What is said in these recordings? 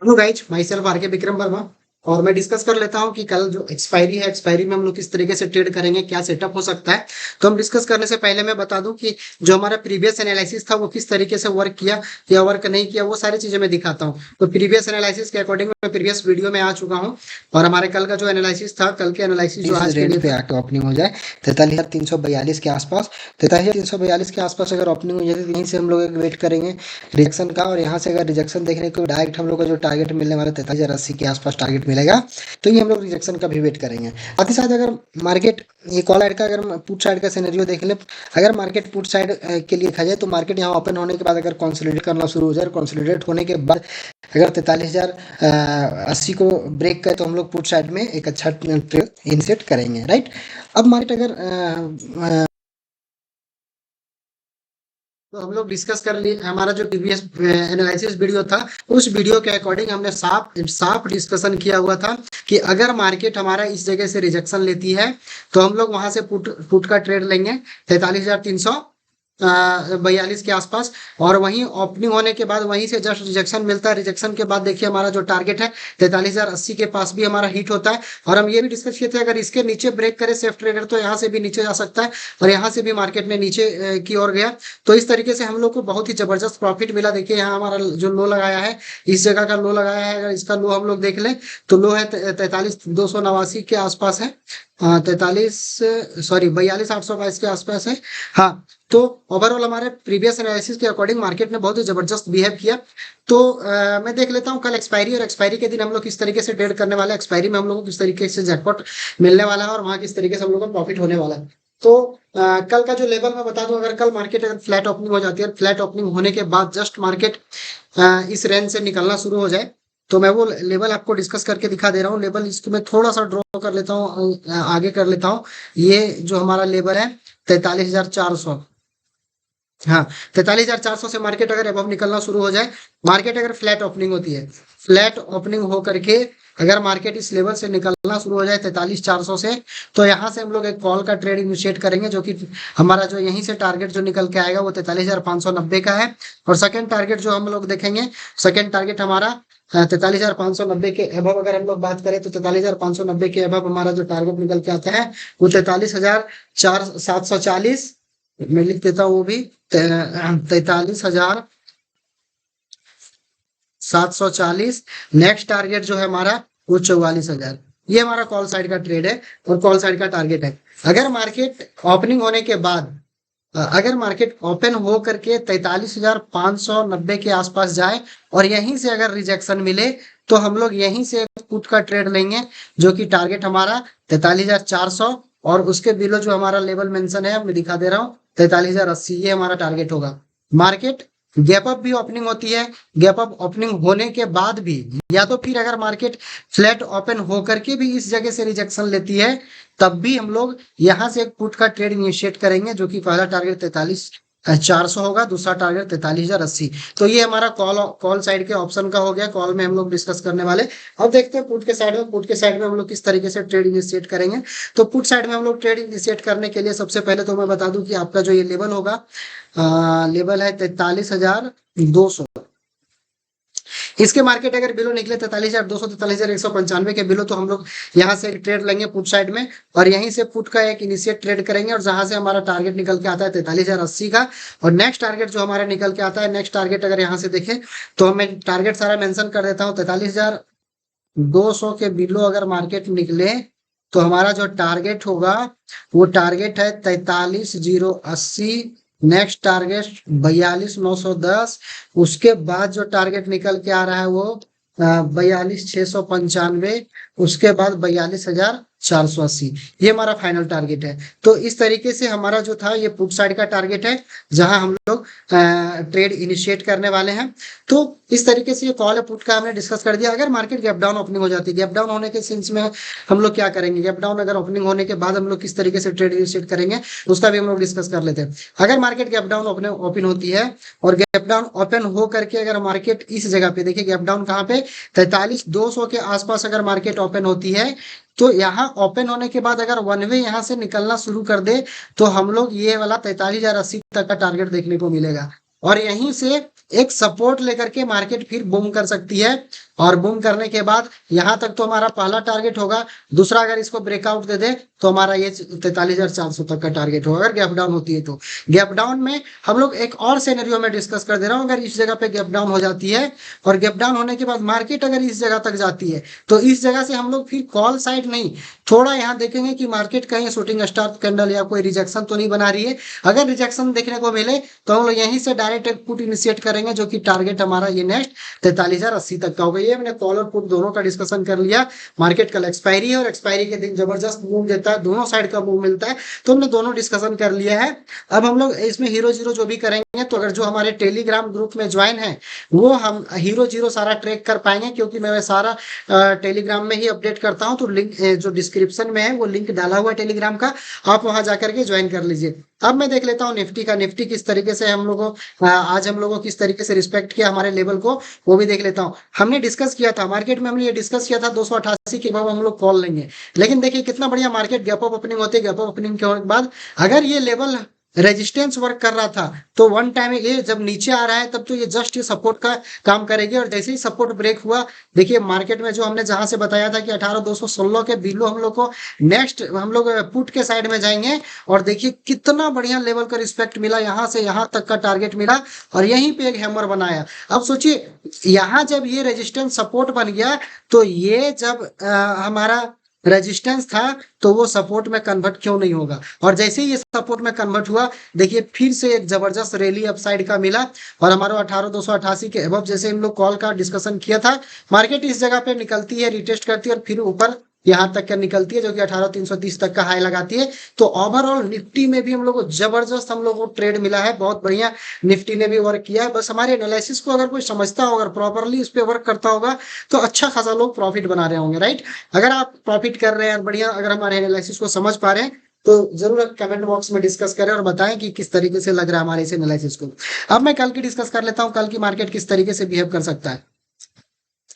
Hello guys, myself R K Vikram Verma. और मैं discuss कर लेता हूं कि कल जो एक्सपायरी है, एक्सपायरी में हम लोग किस तरीके से ट्रेड करेंगे, क्या सेटअप हो सकता है। तो हम डिस्कस करने से पहले मैं बता दूं कि जो हमारा प्रीवियस एनालिसिस था वो किस तरीके से वर्क किया या वर्क नहीं किया, वो सारी चीजें मैं दिखाता हूं। तो प्रीवियस एनालिसिस के अकॉर्डिंग मैं प्रीवियस वीडियो में आ चुका हूं। और हमारे कल का जो एनालिसिस था, कल के एनालिसिस जो इस आज के रेंज लिए पे था। आके ओपनिंग हो जाए 43,342 के आसपास। 43,342 के आसपास अगर ओपनिंग हो जाए तो यहीं से हम लोग एक वेट करेंगे रिजेक्शन का। और यहाँ से अगर रिजेक्शन देखने को डायरेक्ट हम लोग का जो टारगेट मिलने वाला 43,080 के आसपास टारगेट मिलेगा, तो ये हम लोग रिजेक्शन का भी वेट करेंगे। साथ ही साथ अगर मार्केट ये कॉल साइड का, अगर पुट साइड का सिनेरियो देख ले, अगर मार्केट पुट साइड के लिए देखा जाए तो मार्केट यहाँ ओपन होने के बाद अगर कंसोलिडेट करना शुरू हो जाए, कंसोलिडेट होने के बाद अगर 43,080 को ब्रेक करे तो हम लोग पुट साइड में एक अच्छा ट्रेड इनिशिएट करेंगे, राइट। अब मार्केट अगर तो हम लोग डिस्कस कर लिए, हमारा जो प्रीवियस एनालिसिस वीडियो था, उस वीडियो के अकॉर्डिंग हमने साफ साफ डिस्कशन किया हुआ था कि अगर मार्केट हमारा इस जगह से रिजेक्शन लेती है तो हम लोग वहां से पुट पुट का ट्रेड लेंगे 43,342 के आसपास। और वहीं ओपनिंग होने के बाद वहीं से जस्ट रिजेक्शन मिलता है। रिजेक्शन के बाद देखिए हमारा जो टारगेट है 43,080 के पास भी हमारा हिट होता है। और हम ये भी डिस्कस किए थे अगर इसके नीचे ब्रेक करे सेफ ट्रेडर तो यहाँ से भी नीचे जा सकता है। और यहाँ से भी मार्केट में नीचे की ओर गया। तो इस तरीके से हम लोग को बहुत ही जबरदस्त प्रॉफिट मिला। देखिए यहाँ हमारा जो लो लगाया है, इस जगह का लो लगाया है, अगर इसका लो हम लोग देख लें तो लो है 43,289 के आसपास है। 43, सॉरी 42,822 के आसपास है। हाँ। तो ओवरऑल हमारे प्रीवियस एनालिसिस के अकॉर्डिंग मार्केट ने बहुत ही जबरदस्त बिहेव किया। तो मैं देख लेता हूँ कल एक्सपायरी, और एक्सपायरी के दिन हम लोग किस तरीके से ट्रेड करने वाले हैं, एक्सपायरी में हम लोग को किस तरीके से जैकपॉट मिलने वाला है और वहां किस तरीके से हम लोग को प्रॉफिट होने वाला है। तो कल का जो लेवल मैं बता दूं, अगर कल मार्केट अगर फ्लैट ओपनिंग हो जाती है, फ्लैट ओपनिंग होने के बाद जस्ट मार्केट इस रेंज से निकलना शुरू हो जाए, तो मैं वो लेवल आपको डिस्कस करके दिखा दे रहा हूँ। लेवल इसको मैं थोड़ा सा ड्रॉ कर लेता हूँ, आगे कर लेता हूँ। ये जो हमारा लेवल है 43,400। हाँ। 43,400 से मार्केट अगर अबव निकलना शुरू हो जाए, मार्केट अगर फ्लैट ओपनिंग होती है, फ्लैट ओपनिंग हो करके अगर मार्केट इस लेवल से निकलना शुरू हो जाए 43,400 से, तो यहाँ से हम लोग एक कॉल का ट्रेड इनिशिएट करेंगे, जो कि हमारा जो यहीं से टारगेट जो निकल के आएगा वो 43,590 का है। और सेकंड टारगेट जो हम लोग देखेंगे, सेकंड टारगेट हमारा 43,590 के अबव अगर हम लोग बात करें तो 43,590 के अबव हमारा जो टारगेट निकल के आता है वो 43,740। मैं लिख देता हूँ वो भी 43,740। नेक्स्ट टारगेट जो है हमारा वो 44,000। ये हमारा कॉल साइड का ट्रेड है और कॉल साइड का टारगेट है। अगर मार्केट ओपनिंग होने के बाद अगर मार्केट ओपन हो करके 43,590 के आसपास जाए और यहीं से अगर रिजेक्शन मिले तो हम लोग यहीं से पुट का ट्रेड लेंगे, जो कि टारगेट हमारा 43,400। और उसके बिलो जो हमारा लेवल मेंशन है मैं दिखा दे रहा हूँ 43,080, ये हमारा टारगेट होगा। मार्केट गैप अप भी ओपनिंग होती है, गैप अप ओपनिंग होने के बाद भी, या तो फिर अगर मार्केट फ्लैट ओपन होकर के भी इस जगह से रिजेक्शन लेती है, तब भी हम लोग यहाँ से एक पुट का ट्रेड इनिशिएट करेंगे, जो कि पहला टारगेट 43,400 होगा, दूसरा टारगेट 43,080। तो ये हमारा कॉल कॉल साइड के ऑप्शन का हो गया, कॉल में हम लोग डिस्कस करने वाले। अब देखते हैं पुट के साइड में, पुट के साइड में हम लोग किस तरीके से ट्रेड इनिशिएट करेंगे। तो पुट साइड में हम लोग ट्रेड इनिशिएट करने के लिए सबसे पहले तो मैं बता दूं कि आपका जो ये लेवल होगा, लेवल है 43,200। इसके मार्केट अगर बिलो निकले 43,200, 43,195 के बिलो, तो हम लोग यहाँ से एक ट्रेड लेंगे पुट साइड में और यहीं से पुट का एक इनिशिएट ट्रेड करेंगे। और जहां से हमारा टारगेट निकल के आता है 43,080 का, और नेक्स्ट टारगेट जो हमारा निकल के आता है, नेक्स्ट टारगेट अगर यहाँ से देखें तो मैं टारगेट सारा मेंशन कर देता हूँ। 43,200 के बिलो अगर मार्केट निकले तो हमारा जो टारगेट होगा वो टारगेट है 43,080। Next target 42,910। उसके बाद जो टारगेट निकल के आ रहा है वो 42,695। उसके बाद 42,480। ये हमारा फाइनल टारगेट है। तो इस तरीके से हमारा जो था ये पुट साइड का टारगेट है, जहां हम लोग ट्रेड इनिशिएट करने वाले हैं। तो इस तरीके से ये कॉल है पुट का हमने डिस्कस कर दिया। अगर मार्केट गैप डाउन ओपनिंग हो जाती है, गैप डाउन होने के सेंस में हम लोग क्या करेंगे, गैप डाउन अगर ओपनिंग होने के बाद हम लोग किस तरीके से ट्रेड इनिशिएट करेंगे, उसका भी हम लोग डिस्कस कर लेते हैं। अगर मार्केट गैप डाउन ओपन होती है और गैप डाउन ओपन हो करके अगर मार्केट इस जगह पे, देखिए गैप डाउन कहाँ पे, 43,200 के आसपास अगर मार्केट ओपन होती है, तो यहाँ ओपन होने के बाद अगर वन वे यहाँ से निकलना शुरू कर दे तो हम लोग ये वाला 43,080 तक का टारगेट देखने को मिलेगा। और यहीं से एक सपोर्ट लेकर के मार्केट फिर बूम कर सकती है। और बूम करने के बाद यहाँ तक तो हमारा पहला टारगेट होगा। दूसरा अगर इसको ब्रेकआउट दे दे तो हमारा ये 43,400 तक का टारगेट होगा अगर गैप डाउन होती है तो। गैप डाउन में हम लोग एक और सिनेरियो में डिस्कस कर दे रहा हूँ, अगर इस जगह पे गैप डाउन हो जाती है और गैप डाउन होने के बाद मार्केट अगर इस जगह तक जाती है तो इस जगह से हम लोग फिर कॉल साइड नहीं, थोड़ा यहाँ देखेंगे कि मार्केट कहीं शूटिंग स्टार कैंडल या कोई रिजेक्शन तो नहीं बना रही है। अगर रिजेक्शन देखने को मिले तो हम लोग यहीं से डायरेक्ट एक पुट इनिशिएट करेंगे, जो कि टारगेट हमारा ये नेक्स्ट 43,080 तक का होगा। ये हमने कॉल और पुट दोनों का डिस्कशन कर लिया। मार्केट कल एक्सपायरी है और एक्सपायरी के दिन जबरदस्त मूव देता है, दोनों साइड का मूव मिलता है, तो हमने दोनों डिस्कशन कर लिया है। अब हम लोग इसमें हीरो जीरो जो भी करेंगे, तो अगर जो हमारे टेलीग्राम ग्रुप में ज्वाइन है वो हम हीरो जीरो सारा ट्रैक कर पाएंगे, क्योंकि मैं सारा टेलीग्राम में ही अपडेट करता हूं। तो लिंक जो डिस्क्रिप्शन में है वो लिंक डाला हुआ है टेलीग्राम का, आप वहां जाकर के ज्वाइन कर लीजिए। अब मैं देख लेता हूँ निफ्टी का, निफ्टी किस तरीके से हम लोगों आज हम लोगों किस तरीके से रिस्पेक्ट किया हमारे लेवल को, वो भी देख लेता हूँ। हमने डिस्कस किया था मार्केट में, हमने ये डिस्कस किया था 288 के बाद हम लोग कॉल लेंगे, लेकिन देखिए कितना बढ़िया मार्केट गैप अप ओपनिंग होती है। गैप अप ओपनिंग के बाद अगर ये लेवल रेजिस्टेंस वर्क कर रहा था तो वन टाइम ये जब नीचे आ रहा है तब तो ये जस्ट ये सपोर्ट का काम करेगी। और जैसे ही सपोर्ट ब्रेक हुआ, देखिए मार्केट में जो हमने जहां से बताया था कि 18,216 के बिलो हम लोग को नेक्स्ट हम लोग पुट के साइड में जाएंगे, और देखिए कितना बढ़िया लेवल का रिस्पेक्ट मिला, यहां से यहां तक का टारगेट मिला और यहीं पे एक हैमर बनाया। अब सोचिए यहाँ जब ये रेजिस्टेंस सपोर्ट बन गया तो ये जब हमारा रेजिस्टेंस था तो वो सपोर्ट में कन्वर्ट क्यों नहीं होगा। और जैसे ही ये सपोर्ट में कन्वर्ट हुआ, देखिए फिर से एक जबरदस्त रैली अपसाइड का मिला और हमारा 18,288 के अबव, जैसे हम लोग कॉल का डिस्कशन किया था, मार्केट इस जगह पे निकलती है, रिटेस्ट करती है और फिर ऊपर यहाँ तक का निकलती है, जो कि 18,330 तक का हाई लगाती है। तो ओवरऑल निफ्टी में भी हम लोग को जबरदस्त हम लोग को ट्रेड मिला है, बहुत बढ़िया निफ्टी ने भी वर्क किया है। बस हमारे एनालिसिस को अगर कोई समझता होगा, प्रॉपरली इस पे वर्क करता होगा, तो अच्छा खासा लोग प्रॉफिट बना रहे होंगे, राइट। अगर आप प्रॉफिट कर रहे हैं बढ़िया, अगर हमारे एनालिसिस को समझ पा रहे हैं तो जरूर कमेंट बॉक्स में डिस्कस करें और बताएं कि किस तरीके से लग रहा है हमारे इस एनालिसिस को। अब मैं कल की डिस्कस कर लेता हूँ, कल की मार्केट किस तरीके से बिहेव कर सकता है।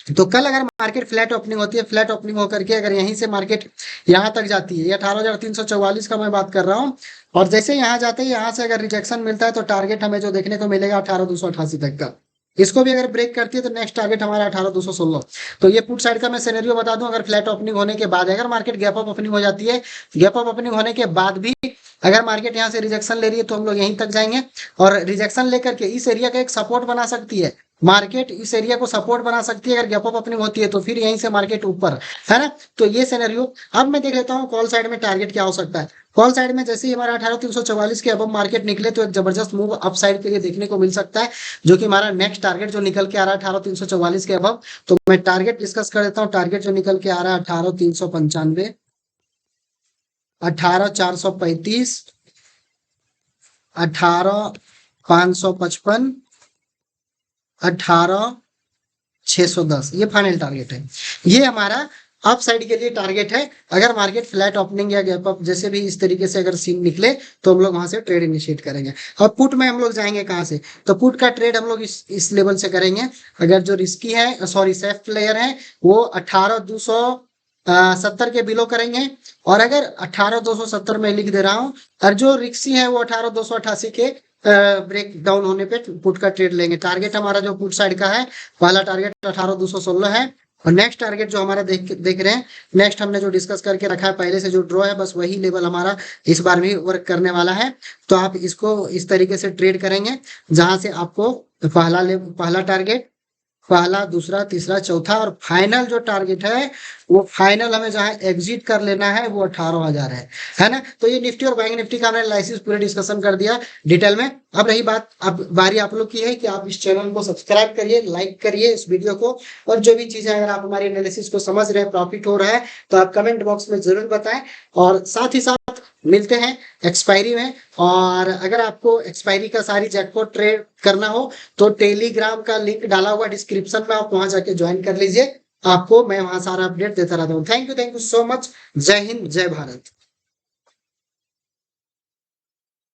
तो कल अगर मार्केट फ्लैट ओपनिंग होती है, फ्लैट ओपनिंग होकर के अगर यहीं से मार्केट यहाँ तक जाती है, 18,344 का मैं बात कर रहा हूँ, और जैसे यहाँ जाते हैं यहाँ से अगर रिजेक्शन मिलता है तो टारगेट हमें जो देखने को मिलेगा 18,288 तक का। इसको भी अगर ब्रेक करती है तो नेक्स्ट टारगेट हमारा 18,216। तो ये पुट साइड का मैं सिनेरियो बता दूं, अगर फ्लैट ओपनिंग होने के बाद अगर मार्केट गैप अप ओपनिंग हो जाती है, गैप अप ओपनिंग होने के बाद भी अगर मार्केट यहाँ से रिजेक्शन ले रही है तो हम लोग यहीं तक जाएंगे, और रिजेक्शन लेकर के इस एरिया का एक सपोर्ट बना सकती है मार्केट, इस एरिया को सपोर्ट बना सकती है। अगर गैप अप ओपनिंग होती है तो फिर यहीं से मार्केट ऊपर, है ना। तो ये सिनेरियो। अब मैं देख लेता हूँ कॉल साइड में टारगेट क्या हो सकता है। कॉल साइड में जैसे ही हमारा 18,344 के अब मार्केट निकले तो एक जबरदस्त मूव अप साइड के लिए देखने को मिल सकता है, जो कि हमारा नेक्स्ट टारगेट जो निकल के आ रहा है 18,344 के अब। तो मैं टारगेट डिस्कस कर देता हूँ। टारगेट जो निकल के आ रहा है 18,395, 18,435, 18,555, 18,610, ये फाइनल टारगेट है। ये हमारा अप साइड के लिए टारगेट है। अगर मार्केट फ्लैट ओपनिंग या गैप अप जैसे भी इस तरीके से अगर सीन निकले तो हम लोग वहां से ट्रेड इनिशिएट करेंगे। और पुट में हम लोग जाएंगे कहां से, तो पुट का ट्रेड हम लोग इस लेवल से करेंगे। अगर जो रिस्की है, सॉरी सेफ प्लेयर है, वो 18,270 के बिलो करेंगे। और अगर 18,270 में लिख दे रहा हूं, और जो रिक्सी है वो 18,288 के ब्रेक डाउन होने पे पुट का ट्रेड लेंगे। टारगेट हमारा जो पुट साइड का है, पहला टारगेट 18,216 है, और नेक्स्ट टारगेट जो हमारा देख रहे हैं, नेक्स्ट हमने जो डिस्कस करके रखा है पहले से जो ड्रॉ है, बस वही लेवल हमारा इस बार भी वर्क करने वाला है। तो आप इसको इस तरीके से ट्रेड करेंगे, जहां से आपको पहला टारगेट, पहला, दूसरा, तीसरा, चौथा और फाइनल जो टारगेट है, वो फाइनल हमें जहां एग्जिट कर लेना है वो 18,000 है ना। तो ये निफ्टी और बैंक निफ्टी का हमने एनालिसिस पूरे डिस्कशन कर दिया डिटेल में। अब रही बात, अब बारी आप लोग की है कि आप इस चैनल को सब्सक्राइब करिए, लाइक करिए इस वीडियो को, और जो भी चीजें अगर आप हमारी एनालिसिस को समझ रहे हैं, प्रॉफिट हो रहा है, तो आप कमेंट बॉक्स में जरूर बताएं। और साथ ही साथ मिलते हैं एक्सपायरी में। और अगर आपको एक्सपायरी का सारी जैकपॉट ट्रेड करना हो तो टेलीग्राम का लिंक डाला हुआ डिस्क्रिप्शन में, आप वहां जाके ज्वाइन कर लीजिए। आपको मैं वहां सारा अपडेट देता रहता हूँ। Thank you so much. जय हिंद, जय भारत।